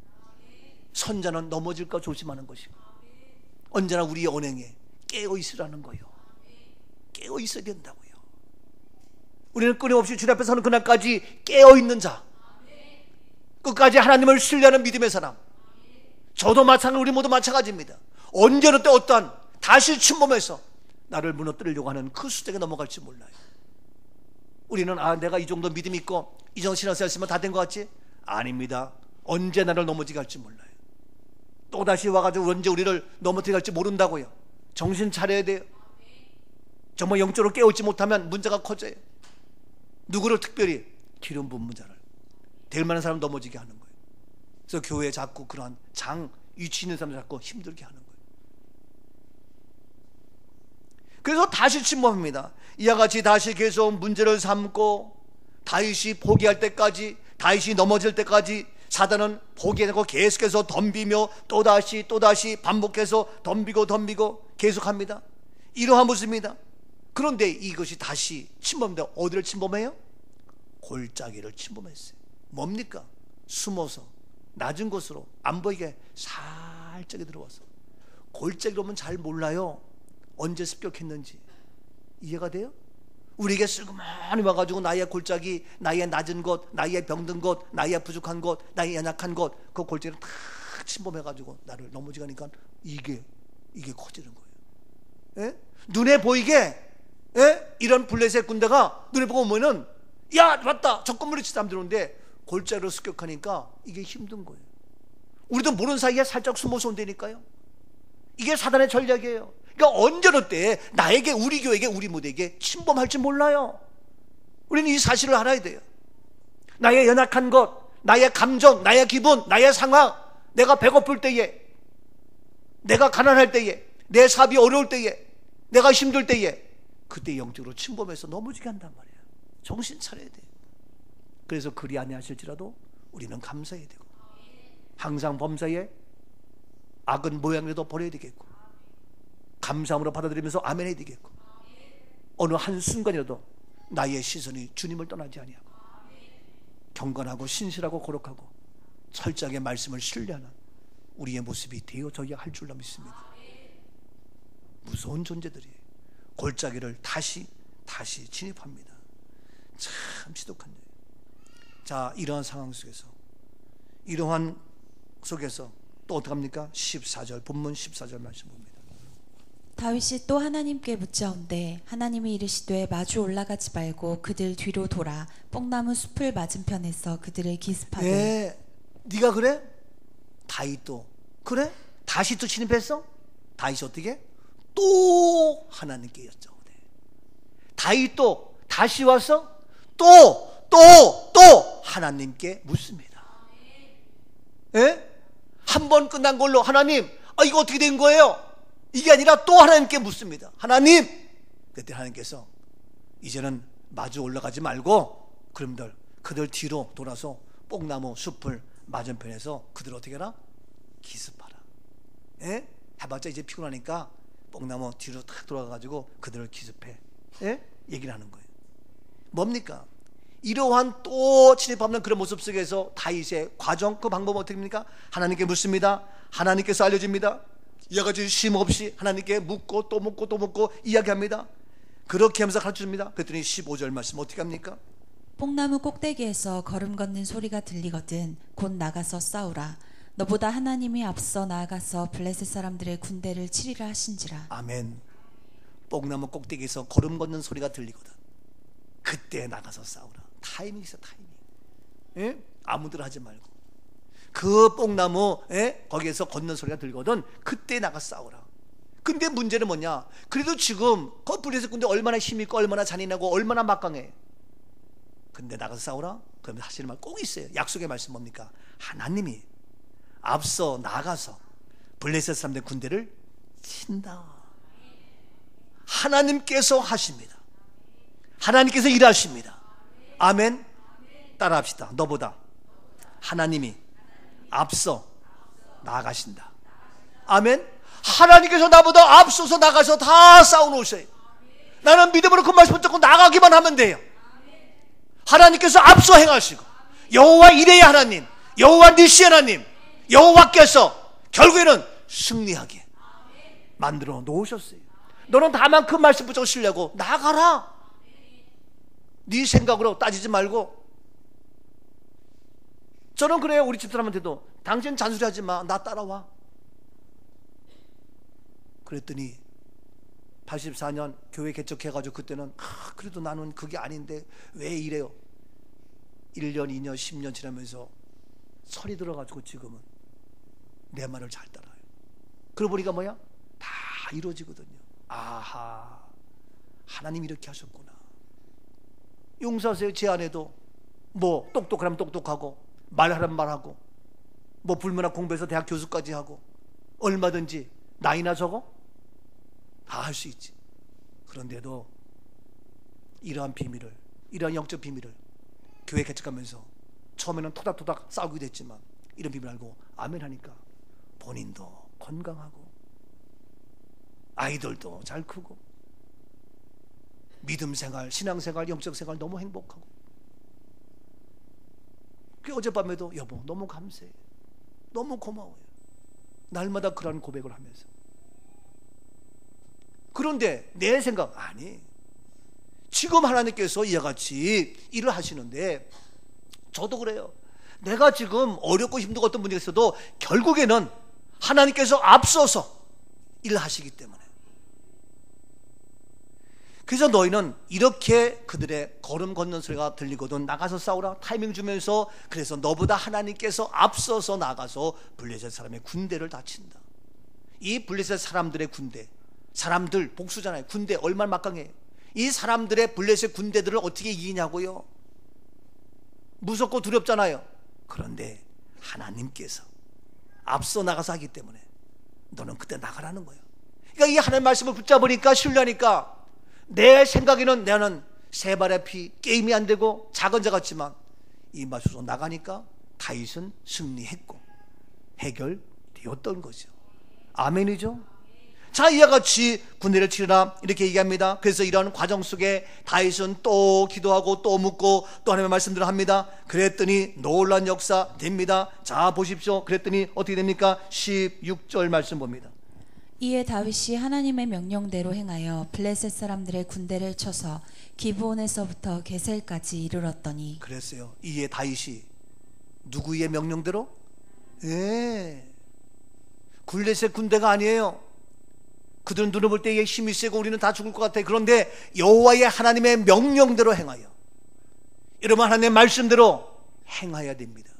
선자는 넘어질까 조심하는 것이고, 언제나 우리의 언행에 깨어 있으라는 거예요. 깨어 있어야 된다고요. 우리는 끊임없이 주님 앞에 서는 그날까지 깨어 있는 자, 끝까지 하나님을 신뢰하는 믿음의 사람. 저도 마찬가지, 우리 모두 마찬가지입니다. 언제는 때 어떠한 다시 침범해서 나를 무너뜨리려고 하는 그 수작에 넘어갈지 몰라요. 우리는 내가 이 정도 믿음이 있고 이 정도 신앙생활 했으면 다 된 것 같지? 아닙니다. 언제 나를 넘어지게 할지 몰라요. 또다시 와가지고 언제 우리를 넘어뜨리게 할지 모른다고요. 정신 차려야 돼요. 정말 영적으로 깨우지 못하면 문제가 커져요. 누구를 특별히? 기름 부은 자를, 될 만한 사람 넘어지게 하는 거예요. 그래서 교회에 자꾸 그러한 위치 있는 사람들 자꾸 힘들게 하는 거예요. 그래서 다시 침범합니다. 이와 같이 다시 계속 문제를 삼고 다윗이 포기할 때까지, 다윗이 넘어질 때까지 사단은 포기하고 계속해서 덤비며 또다시 반복해서 덤비고 계속합니다. 이러한 모습입니다. 그런데 이것이 다시 침범합니다. 어디를 침범해요? 골짜기를 침범했어요. 뭡니까? 숨어서 낮은 곳으로 안 보이게 살짝 들어와서. 골짜기 오면 잘 몰라요. 언제 습격했는지. 이해가 돼요? 우리에게 슬그머니 와가지고 나의 골짜기, 나의 낮은 곳, 나의 병든 곳, 나의 부족한 곳, 나의 연약한 곳, 그 골짜기를 다 침범해가지고 나를 넘어지게 하니까 이게 커지는 거예요. 예? 눈에 보이게, 예? 이런 블레셋 군대가 눈에 보고 오면은, 야 맞다, 적 건물에 사람 들어오는데 골짜기로 습격하니까 이게 힘든 거예요. 우리도 모르는 사이에 살짝 숨어서 온다니까요. 이게 사단의 전략이에요. 그러니까 언제로 때 나에게, 우리 교회에게, 우리 무대에게 침범할지 몰라요. 우리는 이 사실을 알아야 돼요. 나의 연약한 것, 나의 감정, 나의 기분, 나의 상황, 내가 배고플 때에, 내가 가난할 때에, 내 사업이 어려울 때에, 내가 힘들 때에, 그때 영적으로 침범해서 넘어지게 한단 말이에요. 정신 차려야 돼요. 그래서 그리 아니하실지라도 우리는 감사해야 되고, 항상 범사에 악은 모양이라도 버려야 되겠고, 감사함으로 받아들이면서 아멘 해야 되겠고, 어느 한순간이라도 나의 시선이 주님을 떠나지 아니하고 경건하고 신실하고 거룩하고 철저하게 말씀을 신뢰하는 우리의 모습이 되어져야 할 줄로 믿습니다. 무서운 존재들이 골짜기를 다시 진입합니다. 참 지독한 일. 자, 이러한 상황 속에서, 이러한 속에서 또 어떡합니까? 14절, 본문 14절 말씀 봅니다. 다윗이 또 하나님께 묻자온데 하나님이 이르시되 마주 올라가지 말고 그들 뒤로 돌아 뽕나무 숲을 맞은편에서 그들을 기습하되. 네, 네가 그래? 다윗도 그래? 다시 또 진입했어? 다윗이 어떻게? 또 하나님께 여쭤오되. 다윗도 다시 와서 또 하나님께 묻습니다. 예? 한 번 끝난 걸로 하나님, 이거 어떻게 된 거예요? 이게 아니라 또 하나님께 묻습니다. 하나님! 그때 하나님께서 이제는 마주 올라가지 말고 그들 뒤로 돌아서 뽕나무 숲을 맞은편에서 그들 어떻게 해라? 기습하라. 예? 해봤자 이제 피곤하니까 뽕나무 뒤로 탁 돌아가가지고 그들을 기습해. 예? 얘기를 하는 거예요. 뭡니까? 이러한 또 진입하는 그런 모습 속에서 다윗의 과정, 그 방법은 어떻게 됩니까? 하나님께 묻습니다. 하나님께서 알려줍니다. 이와 같이 쉼 없이 하나님께 묻고 또 묻고 이야기합니다. 그렇게 하면서 가르쳐줍니다. 그랬더니 15절 말씀 어떻게 합니까? 뽕나무 꼭대기에서 걸음 걷는 소리가 들리거든 곧 나가서 싸우라. 너보다 하나님이 앞서 나아가서 블레셋 사람들의 군대를 치리라 하신지라. 아멘. 뽕나무 꼭대기에서 걸음 걷는 소리가 들리거든 그때 나가서 싸우라. 타이밍이 있어, 타이밍. 예? 아무데나 하지 말고 그 뽕나무 거기에서 걷는 소리가 들거든 그때 나가 싸우라. 근데 문제는 뭐냐? 그래도 지금 그 블레셋 군대 얼마나 힘있고 얼마나 잔인하고 얼마나 막강해. 근데 나가서 싸우라? 그러면 하시는 말 꼭 있어요. 약속의 말씀 뭡니까? 하나님이 앞서 나가서 블레셋 사람들의 군대를 친다. 하나님께서 하십니다. 하나님께서 일하십니다. 아멘. 따라합시다. 너보다 하나님이 앞서 나가신다. 아멘. 하나님께서 나보다 앞서서 나가서 다 싸워놓으셔요. 나는 믿음으로 그 말씀 붙잡고 나가기만 하면 돼요. 하나님께서 앞서 행하시고, 여호와 이레의 하나님, 여호와 니시 하나님, 여호와께서 결국에는 승리하게 만들어 놓으셨어요. 너는 다만 그 말씀 붙잡고 쉬려고 나가라. 네 생각으로 따지지 말고. 저는 그래요. 우리 집사람한테도 당신 잔소리하지 마, 나 따라와. 그랬더니 84년 교회 개척해가지고 그때는 그래도 나는 그게 아닌데 왜 이래요? 1년, 2년, 10년 지나면서 설이 들어가지고 지금은 내 말을 잘 따라요. 그러고 보니까 뭐야? 다 이루어지거든요. 아하, 하나님 이렇게 하셨구나. 용서하세요. 제 아내도 뭐 똑똑하면 똑똑하고, 말하라면 말하고, 뭐 불문학 공부해서 대학 교수까지 하고, 얼마든지 나이나 적어 다 할 수 있지. 그런데도 이러한 비밀을, 이러한 영적 비밀을 교회 개척하면서 처음에는 토닥토닥 싸우기도 했지만 이런 비밀 알고 아멘 하니까 본인도 건강하고 아이들도 잘 크고 믿음 생활, 신앙 생활, 영적 생활 너무 행복하고. 그 어젯밤에도 여보 너무 감사해, 너무 고마워요. 날마다 그런 고백을 하면서. 그런데 내 생각, 아니 지금 하나님께서 이와 같이 일을 하시는데 저도 그래요. 내가 지금 어렵고 힘들고 어떤 문제가 있어도 결국에는 하나님께서 앞서서 일을 하시기 때문에. 그래서 너희는 이렇게 그들의 걸음 걷는 소리가 들리거든 나가서 싸우라 타이밍 주면서, 그래서 너보다 하나님께서 앞서서 나가서 블레셋 사람의 군대를 다친다. 이 블레셋 사람들의 군대, 사람들 복수잖아요. 군대 얼마나 막강해요. 이 사람들의 블레셋 군대들을 어떻게 이기냐고요? 무섭고 두렵잖아요. 그런데 하나님께서 앞서 나가서 하기 때문에 너는 그때 나가라는 거예요. 그러니까 이 하나님 말씀을 붙잡으니까 신뢰하니까 내 생각에는 나는 세 발의 피, 게임이 안 되고 작은 자 같지만 이 말씀으로 나가니까 다윗은 승리했고 해결되었던 거죠. 아멘이죠. 자, 이와 같이 군대를 치르라 이렇게 얘기합니다. 그래서 이런 과정 속에 다윗은 또 기도하고 또 묻고 또 하나님의 말씀들을 합니다. 그랬더니 놀란 역사 됩니다. 자, 보십시오. 그랬더니 어떻게 됩니까? 16절 말씀 봅니다. 이에 다윗이 하나님의 명령대로 행하여 블레셋 사람들의 군대를 쳐서 기브온에서부터 게셀까지 이르렀더니. 그랬어요. 이에 다윗이 누구의 명령대로? 블레셋 군대가 아니에요. 그들은 눈을 볼 때 힘이 세고 우리는 다 죽을 것 같아. 그런데 여호와의 하나님의 명령대로 행하여, 여러분 하나님의 말씀대로 행해야 됩니다.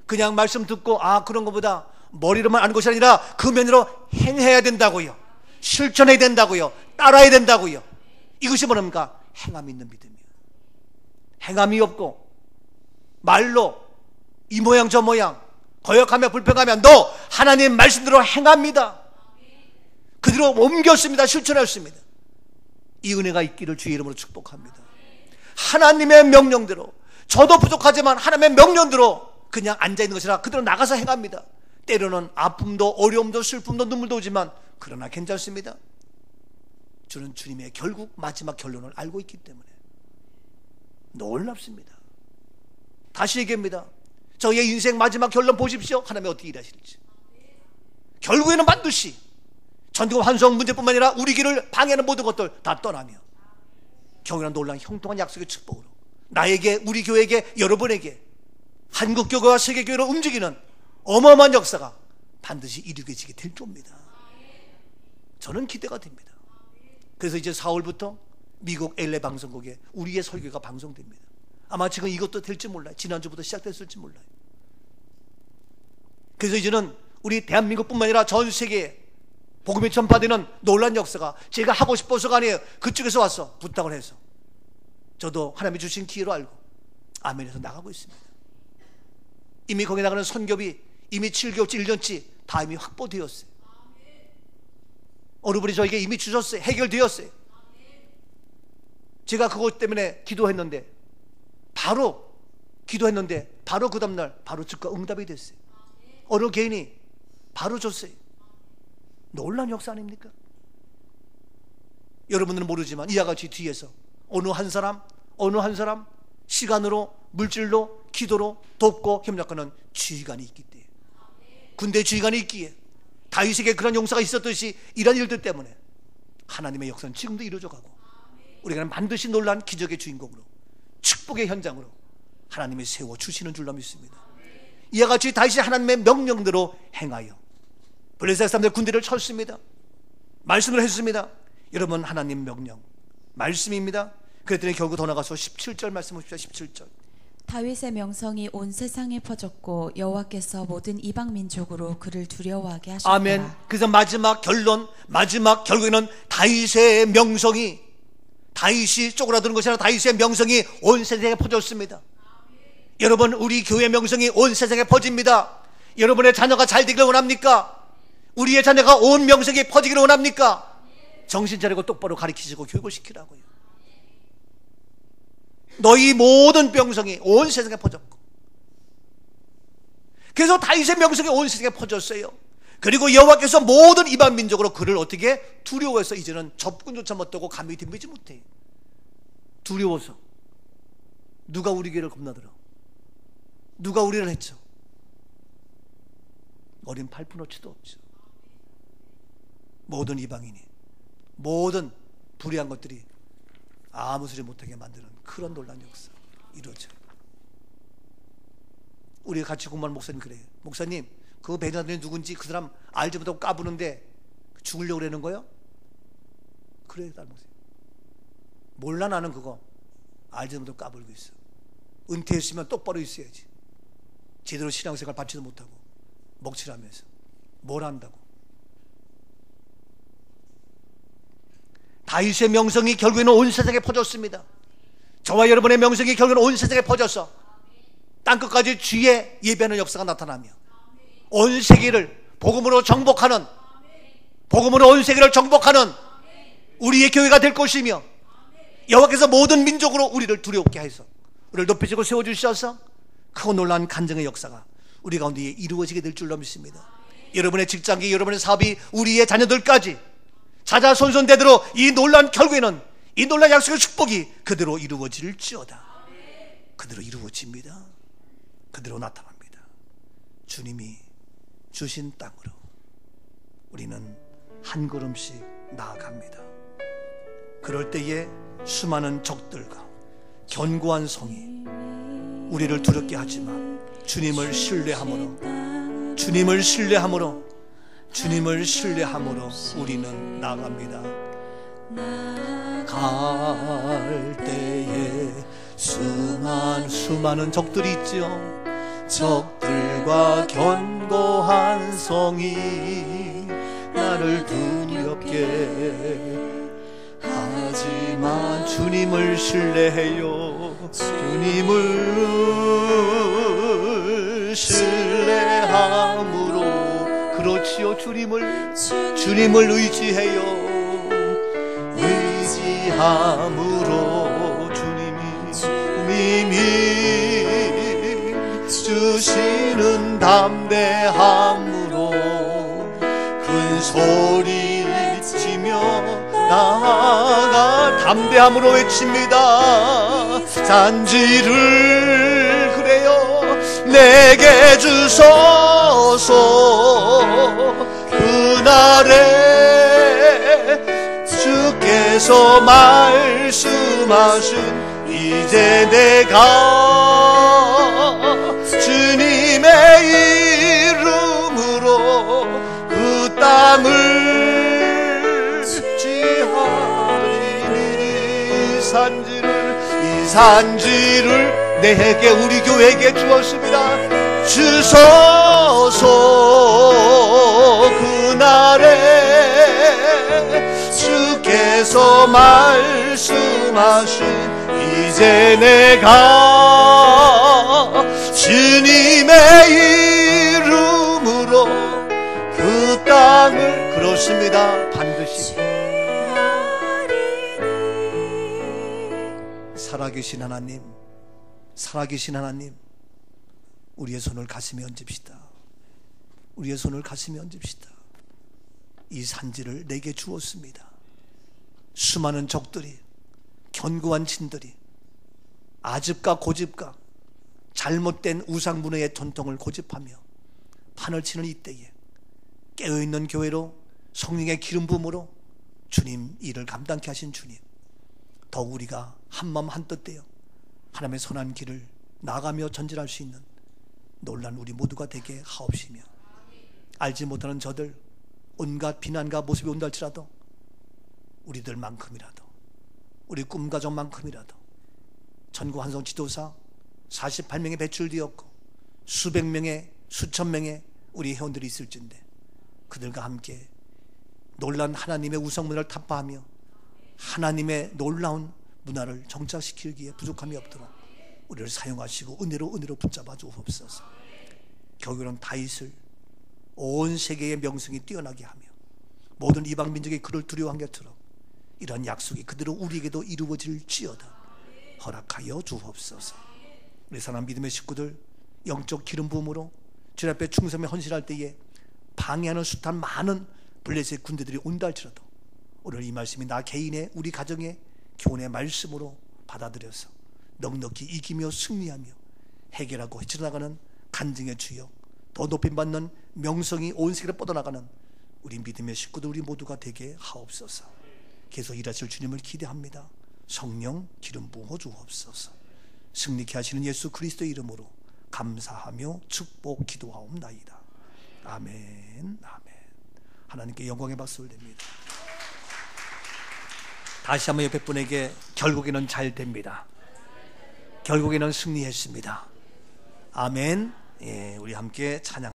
그냥 말씀 듣고 그런 것보다 머리로만 아는 것이 아니라 그 면으로 행해야 된다고요. 실천해야 된다고요. 따라야 된다고요. 이것이 뭐랍니까? 행함이 있는 믿음이에요. 행함이 없고 말로 이 모양 저 모양 거역하며 불평하며 너 하나님 말씀대로 행합니다. 그대로 옮겼습니다. 실천했습니다. 이 은혜가 있기를 주의 이름으로 축복합니다. 하나님의 명령대로, 저도 부족하지만 하나님의 명령대로 그냥 앉아있는 것이라 그대로 나가서 행합니다. 때로는 아픔도 어려움도 슬픔도 눈물도 오지만 그러나 괜찮습니다. 저는 주님의 결국 마지막 결론을 알고 있기 때문에 놀랍습니다. 다시 얘기합니다. 저의 인생 마지막 결론 보십시오. 하나님이 어떻게 일하실지. 결국에는 반드시 전쟁과 환송 문제뿐만 아니라 우리 길을 방해하는 모든 것들 다 떠나며 경이란 놀라운 형통한 약속의 축복으로 나에게, 우리 교회에게, 여러분에게 한국교회와 세계교회로 움직이는 어마어마한 역사가 반드시 이루어지게 될 겁니다. 저는 기대가 됩니다. 그래서 이제 4월부터 미국 LA 방송국에 우리의 설교가 방송됩니다. 아마 지금 이것도 될지 몰라요. 지난주부터 시작됐을지 몰라요. 그래서 이제는 우리 대한민국뿐만 아니라 전 세계에 복음이 전파되는 놀라운 역사가 제가 하고 싶어서가 아니에요. 그쪽에서 와서 부탁을 해서 저도 하나님이 주신 기회로 알고 아멘에서 나가고 있습니다. 이미 거기 나가는 선교비 이미 7개월치 1년치 다 이미 확보되었어요. 어느 분이 저에게 이미 주셨어요. 해결되었어요. 제가 그것 때문에 기도했는데 바로 그 다음날 바로 즉각 응답이 됐어요. 어느 개인이 바로 줬어요. 놀라운 역사 아닙니까? 여러분들은 모르지만 이와 같이 뒤에서 어느 한 사람 시간으로 물질로 기도로 돕고 협력하는 지휘관이 있기 때문에, 군대 지휘관이 있기에 다윗에게 그런 용사가 있었듯이 이런 일들 때문에 하나님의 역사는 지금도 이루어져 가고 우리가 반드시 놀라운 기적의 주인공으로 축복의 현장으로 하나님이 세워주시는 줄로 믿습니다. 이와 같이 다윗이 하나님의 명령대로 행하여 블레셋 사람들 군대를 쳤습니다. 말씀을 했습니다. 여러분, 하나님 명령 말씀입니다. 그랬더니 결국 더 나가서 17절 말씀 보십시오. 17절. 다윗의 명성이 온 세상에 퍼졌고 여호와께서 모든 이방 민족으로 그를 두려워하게 하셨다. 아멘. 그래서 마지막 결국에는 다윗의 명성이, 다윗이 쪼그라드는 것이 아니라 다윗의 명성이 온 세상에 퍼졌습니다. 여러분, 우리 교회 명성이 온 세상에 퍼집니다. 여러분의 자녀가 잘 되기를 원합니까? 우리의 자녀가 온 명성이 퍼지기를 원합니까? 정신 차리고 똑바로 가르치시고 교육을 시키라고요. 너희 모든 명성이 온 세상에 퍼졌고, 그래서 다윗의 명성이 온 세상에 퍼졌어요. 그리고 여호와께서 모든 이방 민족으로 그를 어떻게 두려워해서 이제는 접근조차 못하고 감히 덤비지 못해요. 두려워서. 누가 우리 교회를 겁나들어? 누가 우리를 했죠? 어린 팔푼어치도 없죠. 모든 이방인이, 모든 불의한 것들이 아무 소리 못하게 만드는 그런 놀라운 역사 이루어져요. 우리가 같이 공부하는 목사님 그래요. 목사님, 그 배나들이 누군지 그 사람 알지 못하고 까부는데 죽으려고 그러는 거예요? 그래요, 다른 목사님. 몰라, 나는 그거 알지 못하고 까불고 있어. 은퇴했으면 똑바로 있어야지. 제대로 신앙생활 받지도 못하고 먹칠하면서 뭘 한다고. 다윗의 명성이 결국에는 온 세상에 퍼졌습니다. 저와 여러분의 명성이 결국에는 온 세상에 퍼져서 땅끝까지 주의 예배하는 역사가 나타나며 온 세계를 복음으로 정복하는, 복음으로 온 세계를 정복하는 우리의 교회가 될 것이며, 여호와께서 모든 민족으로 우리를 두려웠게 해서 우리를 높이시고 세워주셔서 크고 놀라운 간증의 역사가 우리 가운데 이루어지게 될 줄로 믿습니다. 여러분의 직장이, 여러분의 사업이, 우리의 자녀들까지 자자손손대대로 이 놀라운 결국에는 이 놀라운 약속의 축복이 그대로 이루어질지어다. 그대로 이루어집니다. 그대로 나타납니다. 주님이 주신 땅으로 우리는 한 걸음씩 나아갑니다. 그럴 때에 수많은 적들과 견고한 성이 우리를 두렵게 하지만 주님을 신뢰함으로, 주님을 신뢰함으로 우리는 나갑니다. 갈 때에 수많은 적들이 있죠. 적들과 견고한 성이 나를 두렵게 하지만 주님을 신뢰해요. 주님을 신뢰함으로, 그렇지요, 주님을 의지해요. 의지함으로 주님이 주시는 담대함으로 큰 소리 치며 나아가 담대함으로 외칩니다. 잔지를 그래요 내게 주소서. 그날에 주께서 말씀하신 이제 내가 주님의 이름으로 그 땅을 지하리니 이 산지를 내게, 우리 교회에게 주었습니다. 주소서. 그날에 주께서 말씀하신 이제 내가 주님의 이름으로 그 땅을 그렇습니다. 반드시 살아계신 하나님, 살아계신 하나님, 우리의 손을 가슴에 얹읍시다. 우리의 손을 가슴에 얹읍시다. 이 산지를 내게 주었습니다. 수많은 적들이, 견고한 진들이 아집과 고집과 잘못된 우상문화의 전통을 고집하며 판을 치는 이때에 깨어있는 교회로 성령의 기름 부음으로 주님 일을 감당케 하신 주님, 더욱 우리가 한마음 한뜻 되어 하나님의 선한 길을 나가며 전진할 수 있는 놀란 우리 모두가 되게 하옵시며, 알지 못하는 저들 온갖 비난과 모습이 온다 할지라도 우리들만큼이라도, 우리 꿈가정만큼이라도 전국 한성 지도사 48명이 배출되었고 수백 명의, 수천 명의 우리 회원들이 있을진데 그들과 함께 놀란 하나님의 우상문화를 타파하며 하나님의 놀라운 문화를 정착시키기에 부족함이 없도록 우리를 사용하시고 은혜로 붙잡아 주옵소서. 결국은 다윗을 온 세계의 명성이 뛰어나게 하며 모든 이방 민족이 그를 두려워한 것처럼 이런 약속이 그대로 우리에게도 이루어질지어다 허락하여 주옵소서. 우리 사랑하는 믿음의 식구들, 영적 기름 부음으로 주님 앞에 충성에 헌신할 때에 방해하는 숱한 많은 블레셋 군대들이 온다 할지라도 오늘 이 말씀이 나 개인의, 우리 가정의 교훈의 말씀으로 받아들여서 넉넉히 이기며 승리하며 해결하고 헤쳐나가는 간증의 주여, 더 높임받는 명성이 온 세계로 뻗어나가는 우리 믿음의 식구들, 우리 모두가 되게 하옵소서. 계속 일하실 주님을 기대합니다. 성령 기름 부어 주옵소서. 승리케 하시는 예수 그리스도의 이름으로 감사하며 축복 기도하옵나이다. 아멘, 아멘. 하나님께 영광의 박수를 드립니다. 다시 한번 옆에 분에게 결국에는 잘 됩니다. 결국에는 승리했습니다. 아멘. 예, 우리 함께 찬양.